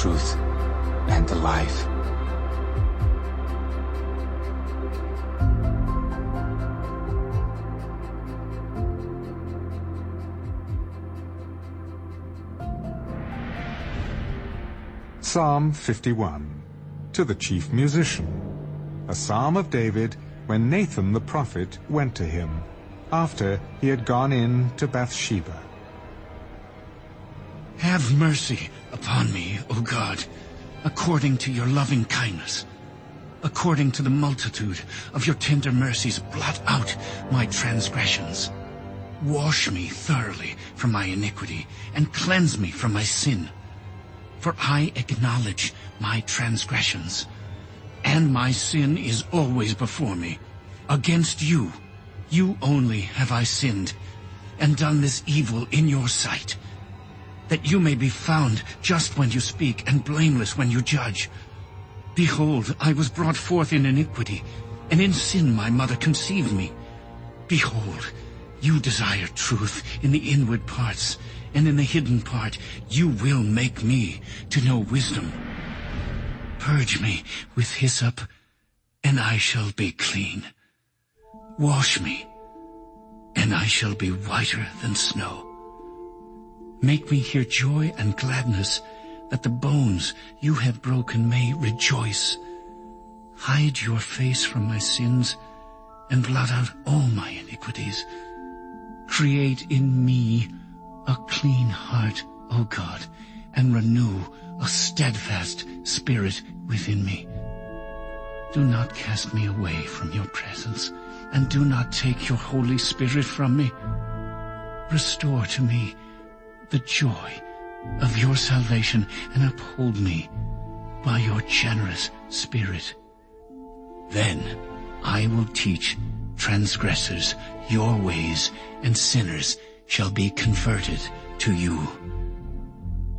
truth and the life. Psalm 51, to the chief musician, a psalm of David when Nathan the prophet went to him, after he had gone in to Bathsheba. Have mercy upon me, O God, according to your loving kindness. According to the multitude of your tender mercies, blot out my transgressions. Wash me thoroughly from my iniquity, and cleanse me from my sin. For I acknowledge my transgressions, and my sin is always before me. Against you, you only have I sinned, and done this evil in your sight, that you may be found just when you speak, and blameless when you judge. Behold, I was brought forth in iniquity, and in sin my mother conceived me. Behold, you desire truth in the inward parts, and in the hidden part you will make me to know wisdom. Purge me with hyssop, and I shall be clean. Wash me, and I shall be whiter than snow. Make me hear joy and gladness, that the bones you have broken may rejoice. Hide your face from my sins, and blot out all my iniquities. Create in me a clean heart, O God, and renew a steadfast spirit within me. Do not cast me away from your presence, and do not take your Holy Spirit from me. Restore to me the joy of your salvation, and uphold me by your generous spirit. Then I will teach transgressors your ways, and sinners shall be converted to you.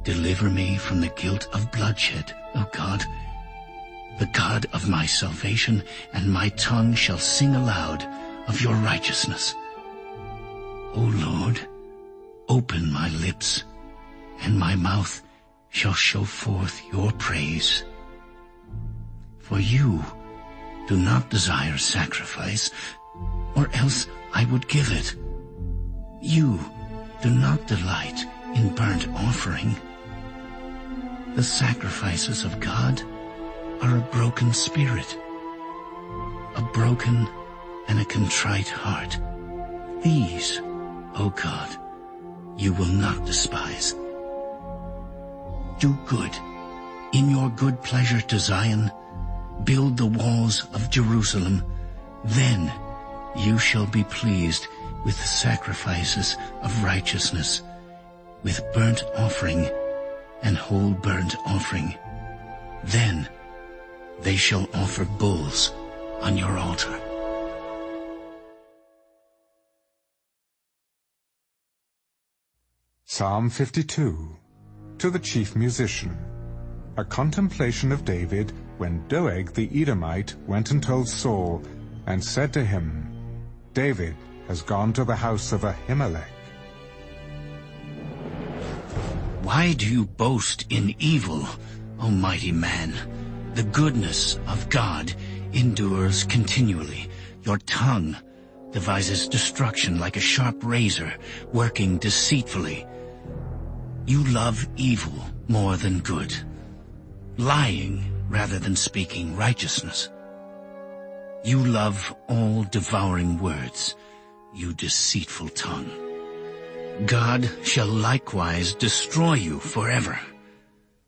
Deliver me from the guilt of bloodshed, O God, the God of my salvation, and my tongue shall sing aloud of your righteousness. O Lord, open my lips, and my mouth shall show forth your praise. For you do not desire sacrifice, or else I would give it. You do not delight in burnt offering. The sacrifices of God are a broken spirit, a broken and a contrite heart. These, O God, you will not despise. Do good in your good pleasure to Zion. Build the walls of Jerusalem. Then you shall be pleased with the sacrifices of righteousness, with burnt offering and whole burnt offering. Then they shall offer bulls on your altar. Psalm 52, to the chief musician, a contemplation of David when Doeg the Edomite went and told Saul, and said to him, David has gone to the house of Ahimelech. Why do you boast in evil, O mighty man? The goodness of God endures continually. Your tongue devises destruction like a sharp razor, working deceitfully. You love evil more than good, lying rather than speaking righteousness. You love all devouring words, you deceitful tongue. God shall likewise destroy you forever.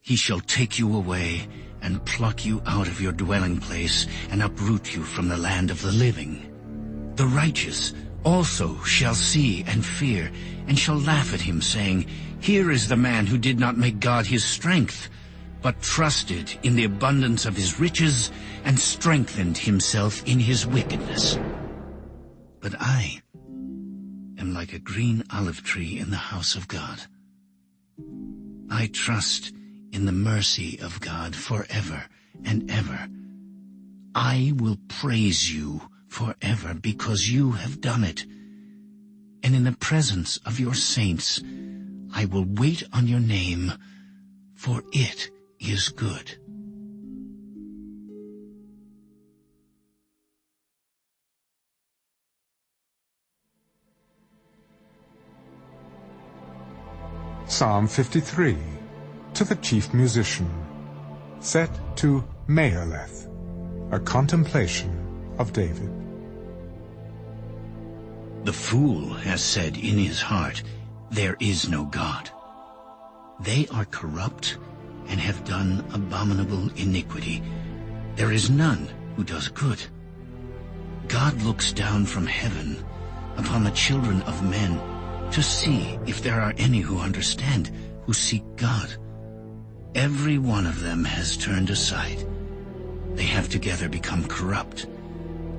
He shall take you away and pluck you out of your dwelling place and uproot you from the land of the living. The righteous also shall see and fear, and shall laugh at him, saying, Here is the man who did not make God his strength, but trusted in the abundance of his riches, and strengthened himself in his wickedness. But I am like a green olive tree in the house of God. I trust in the mercy of God forever and ever. I will praise you forever, because you have done it. And in the presence of your saints, I will wait on your name, for it is good. Psalm 53, to the chief musician, set to Mahaleth, a contemplation of David. The fool has said in his heart, "There is no God." They are corrupt and have done abominable iniquity. There is none who does good. God looks down from heaven upon the children of men to see if there are any who understand, who seek God. Every one of them has turned aside. They have together become corrupt.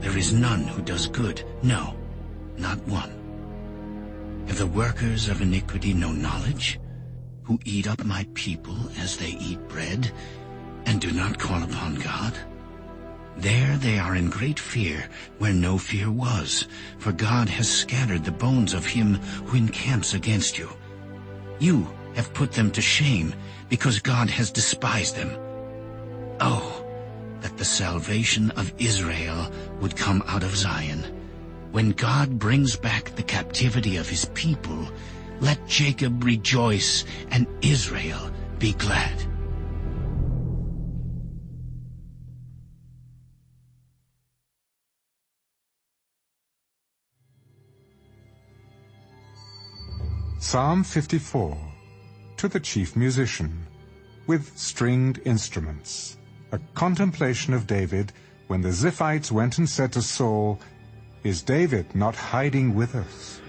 There is none who does good, no, not one. Have the workers of iniquity no knowledge, who eat up my people as they eat bread, and do not call upon God? There they are in great fear, where no fear was, for God has scattered the bones of him who encamps against you. You have put them to shame, because God has despised them. Oh, that the salvation of Israel would come out of Zion. When God brings back the captivity of his people, let Jacob rejoice and Israel be glad. Psalm 54, to the chief musician, with stringed instruments, a contemplation of David when the Ziphites went and said to Saul, "Is David not hiding with us?"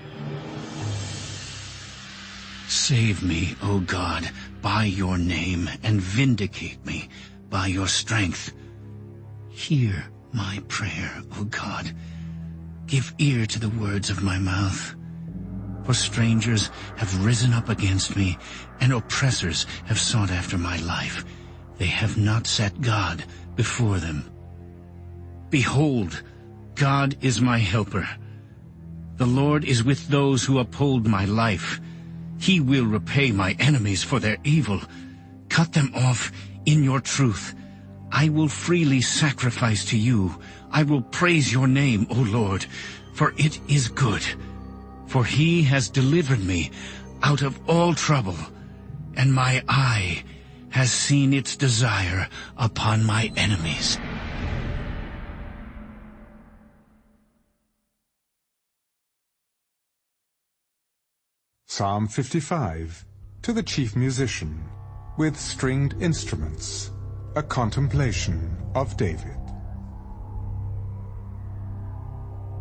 Save me, O God, by your name, and vindicate me by your strength. Hear my prayer, O God. Give ear to the words of my mouth. For strangers have risen up against me, and oppressors have sought after my life. They have not set God before them. Behold, God is my helper. The Lord is with those who uphold my life. He will repay my enemies for their evil. Cut them off in your truth. I will freely sacrifice to you. I will praise your name, O Lord, for it is good. For he has delivered me out of all trouble, and my eye has seen its desire upon my enemies. Psalm 55, to the chief musician, with stringed instruments, a contemplation of David.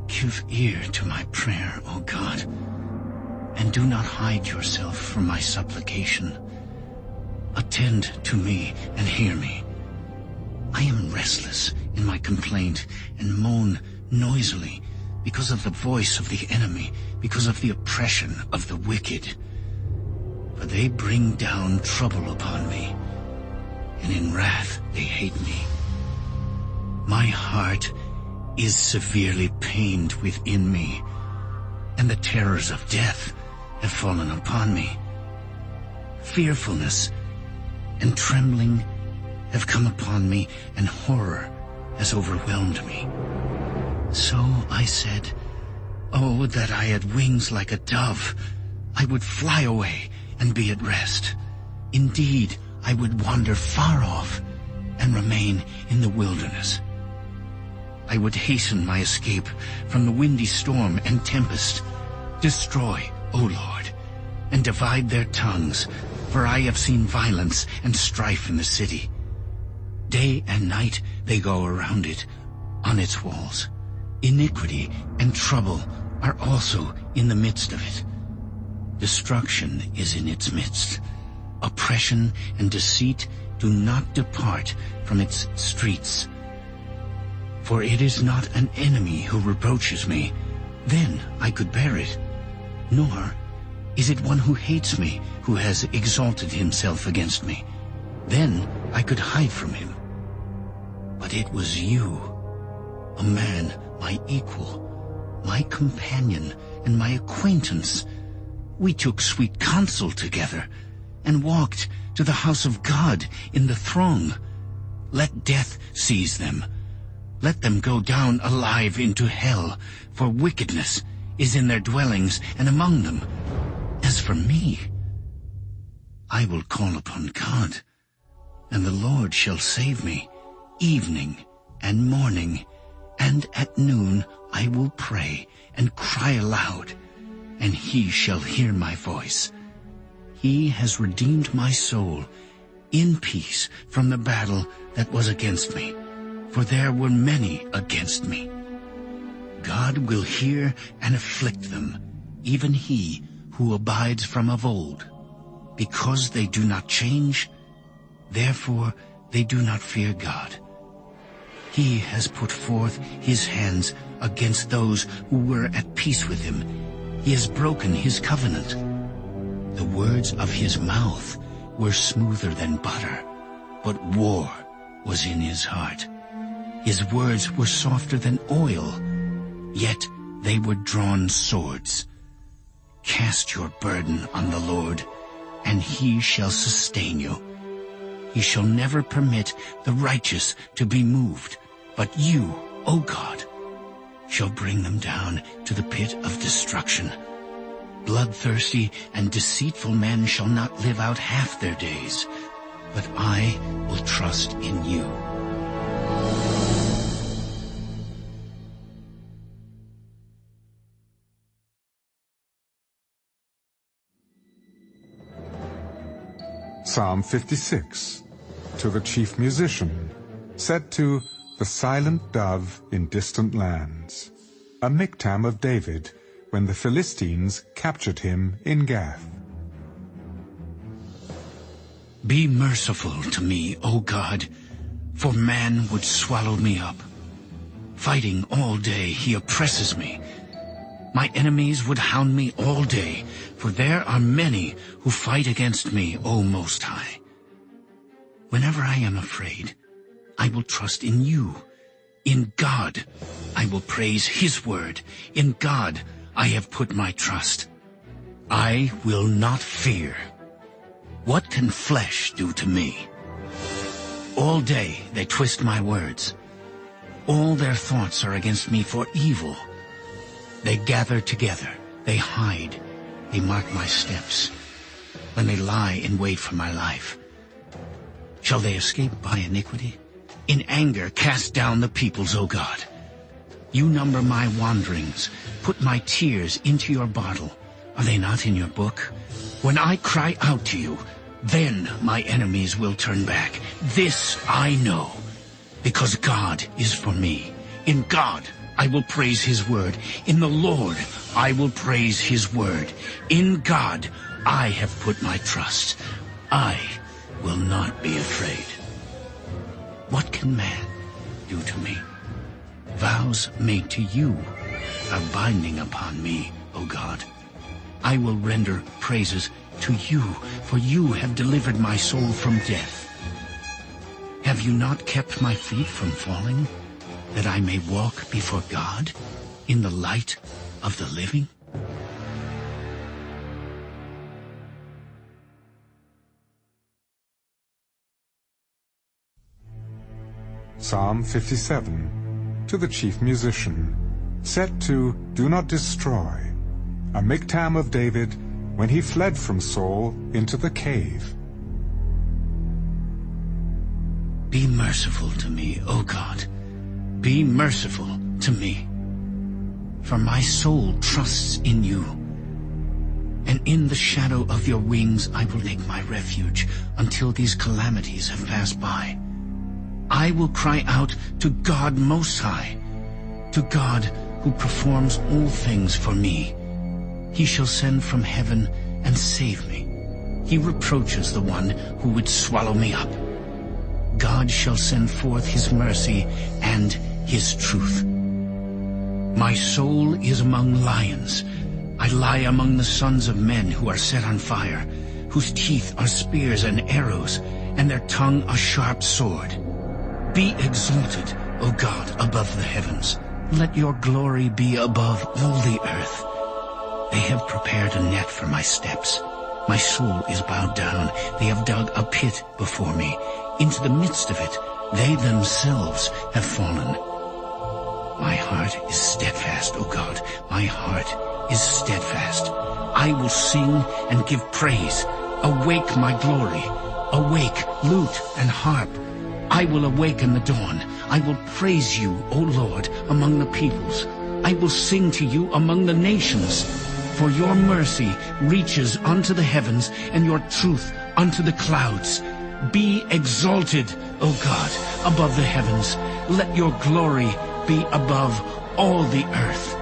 Give ear to my prayer, O God, and do not hide yourself from my supplication. Attend to me and hear me. I am restless in my complaint and moan noisily because of the voice of the enemy, because of the oppression of the wicked. For they bring down trouble upon me, and in wrath they hate me. My heart is severely pained within me, and the terrors of death have fallen upon me. Fearfulness and trembling have come upon me, and horror has overwhelmed me. So I said, "Oh, that I had wings like a dove! I would fly away and be at rest. Indeed, I would wander far off and remain in the wilderness. I would hasten my escape from the windy storm and tempest. Destroy, O Lord, and divide their tongues, for I have seen violence and strife in the city. Day and night they go around it, on its walls. Iniquity and trouble are also in the midst of it. Destruction is in its midst. Oppression and deceit do not depart from its streets. For it is not an enemy who reproaches me, then I could bear it. Nor is it one who hates me, who has exalted himself against me. Then I could hide from him. But it was you, a man my equal, my companion, and my acquaintance. We took sweet counsel together, and walked to the house of God in the throng. Let death seize them. Let them go down alive into hell, for wickedness is in their dwellings and among them. As for me, I will call upon God, and the Lord shall save me. Evening and morning and at noon I will pray and cry aloud, and he shall hear my voice. He has redeemed my soul in peace from the battle that was against me, for there were many against me. God will hear and afflict them, even he who abides from of old. Because they do not change, therefore they do not fear God. He has put forth his hands against those who were at peace with him. He has broken his covenant. The words of his mouth were smoother than butter, but war was in his heart. His words were softer than oil, yet they were drawn swords. Cast your burden on the Lord, and he shall sustain you. He shall never permit the righteous to be moved, but you, O God, shall bring them down to the pit of destruction. Bloodthirsty and deceitful men shall not live out half their days, but I will trust in you. Psalm 56, to the chief musician, set to the silent dove in distant lands, a miktam of David, when the Philistines captured him in Gath. Be merciful to me, O God, for man would swallow me up. Fighting all day, he oppresses me. My enemies would hound me all day, for there are many who fight against me, O Most High. Whenever I am afraid, I will trust in you. In God, I will praise his word. In God, I have put my trust. I will not fear. What can flesh do to me? All day they twist my words. All their thoughts are against me for evil. They gather together, they hide, they mark my steps, when they lie in wait for my life. Shall they escape by iniquity? In anger cast down the peoples, O God. You number my wanderings, put my tears into your bottle. Are they not in your book? When I cry out to you, then my enemies will turn back. This I know, because God is for me. In God I will praise his word. In the Lord I will praise his word. In God I have put my trust. I will not be afraid. What can man do to me? Vows made to you are binding upon me, O God. I will render praises to you, for you have delivered my soul from death. Have you not kept my feet from falling, that I may walk before God in the light of the living? Psalm 57, to the chief musician, set to Do Not Destroy, a miktam of David when he fled from Saul into the cave. Be merciful to me, O God. Be merciful to me. For my soul trusts in you, and in the shadow of your wings I will take my refuge until these calamities have passed by. I will cry out to God Most High, to God who performs all things for me. He shall send from heaven and save me. He reproaches the one who would swallow me up. God shall send forth his mercy and his truth. My soul is among lions. I lie among the sons of men who are set on fire, whose teeth are spears and arrows, and their tongue a sharp sword. Be exalted, O God, above the heavens. Let your glory be above all the earth. They have prepared a net for my steps. My soul is bowed down. They have dug a pit before me. Into the midst of it, they themselves have fallen. My heart is steadfast, O God. My heart is steadfast. I will sing and give praise. Awake, my glory. Awake, lute and harp. I will awaken the dawn. I will praise you, O Lord, among the peoples. I will sing to you among the nations. For your mercy reaches unto the heavens, and your truth unto the clouds. Be exalted, O God, above the heavens. Let your glory be above all the earth.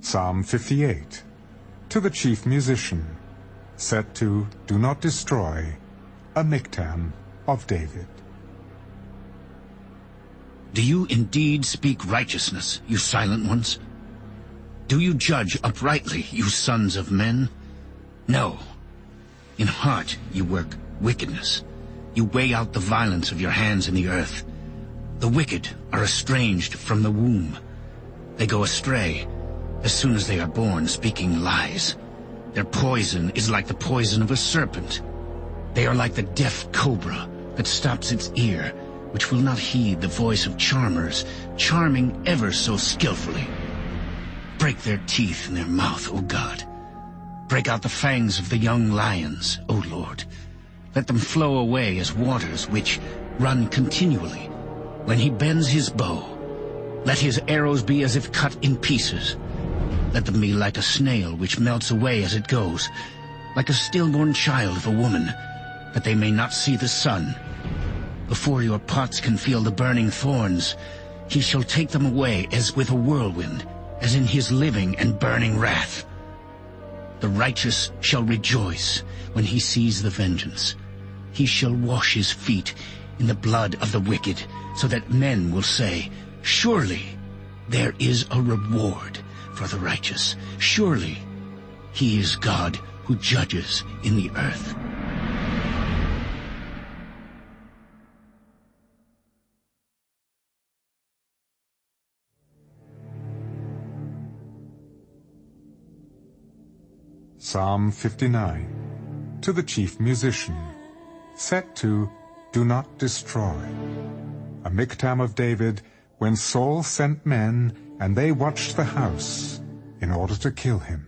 Psalm 58, to the chief musician, set to Do Not Destroy, a miktam of David. Do you indeed speak righteousness, you silent ones? Do you judge uprightly, you sons of men? No. In heart you work wickedness. You weigh out the violence of your hands in the earth. The wicked are estranged from the womb. They go astray as soon as they are born, speaking lies. Their poison is like the poison of a serpent. They are like the deaf cobra that stops its ear, which will not heed the voice of charmers, charming ever so skillfully. Break their teeth in their mouth, O God. Break out the fangs of the young lions, O Lord. Let them flow away as waters which run continually. When he bends his bow, let his arrows be as if cut in pieces. Let them be like a snail which melts away as it goes, like a stillborn child of a woman, that they may not see the sun. Before your pots can feel the burning thorns, he shall take them away as with a whirlwind, as in his living and burning wrath. The righteous shall rejoice when he sees the vengeance. He shall wash his feet in the blood of the wicked, so that men will say, Surely there is a reward for the righteous. Surely he is God who judges in the earth. Psalm 59, to the chief musician, set to Do Not Destroy, a miktam of David, when Saul sent men, and they watched the house in order to kill him.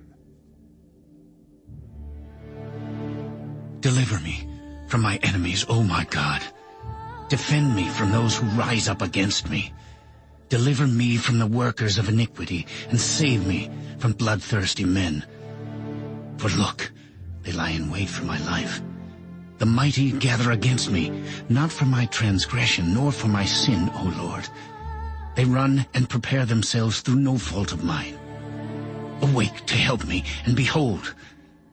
Deliver me from my enemies, O my God. Defend me from those who rise up against me. Deliver me from the workers of iniquity, and save me from bloodthirsty men. For look, they lie in wait for my life. The mighty gather against me, not for my transgression, nor for my sin, O Lord. They run and prepare themselves through no fault of mine. Awake to help me, and behold,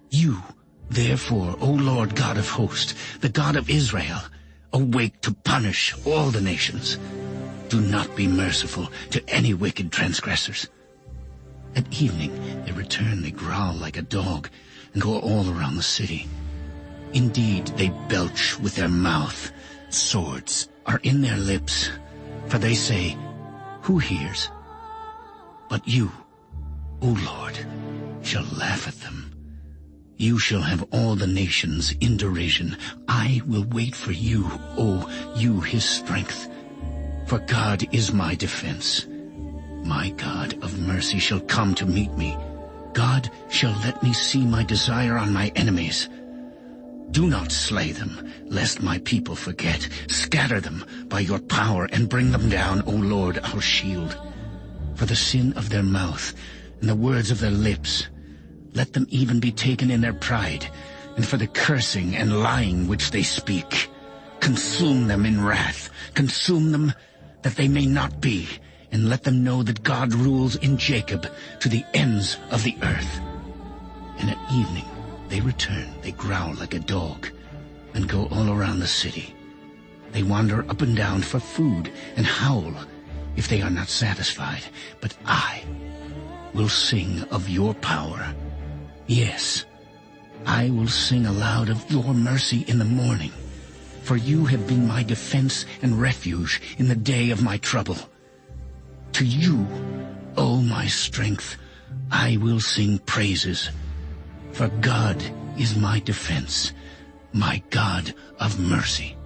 you, therefore, O Lord God of hosts, the God of Israel, awake to punish all the nations. Do not be merciful to any wicked transgressors. At evening they return, they growl like a dog, and go all around the city. Indeed, they belch with their mouth. Swords are in their lips, for they say, Who hears? But you, O Lord, shall laugh at them. You shall have all the nations in derision. I will wait for you, O you his strength. For God is my defense. My God of mercy shall come to meet me. God shall let me see my desire on my enemies. Do not slay them, lest my people forget. Scatter them by your power and bring them down, O Lord, our shield. For the sin of their mouth and the words of their lips, let them even be taken in their pride, and for the cursing and lying which they speak. Consume them in wrath, consume them that they may not be, and let them know that God rules in Jacob to the ends of the earth. And at evening they return, they growl like a dog, and go all around the city. They wander up and down for food, and howl if they are not satisfied. But I will sing of your power. Yes, I will sing aloud of your mercy in the morning. for you have been my defense and refuge in the day of my trouble. To you, O my strength, I will sing praises. For God is my defense, my God of mercy.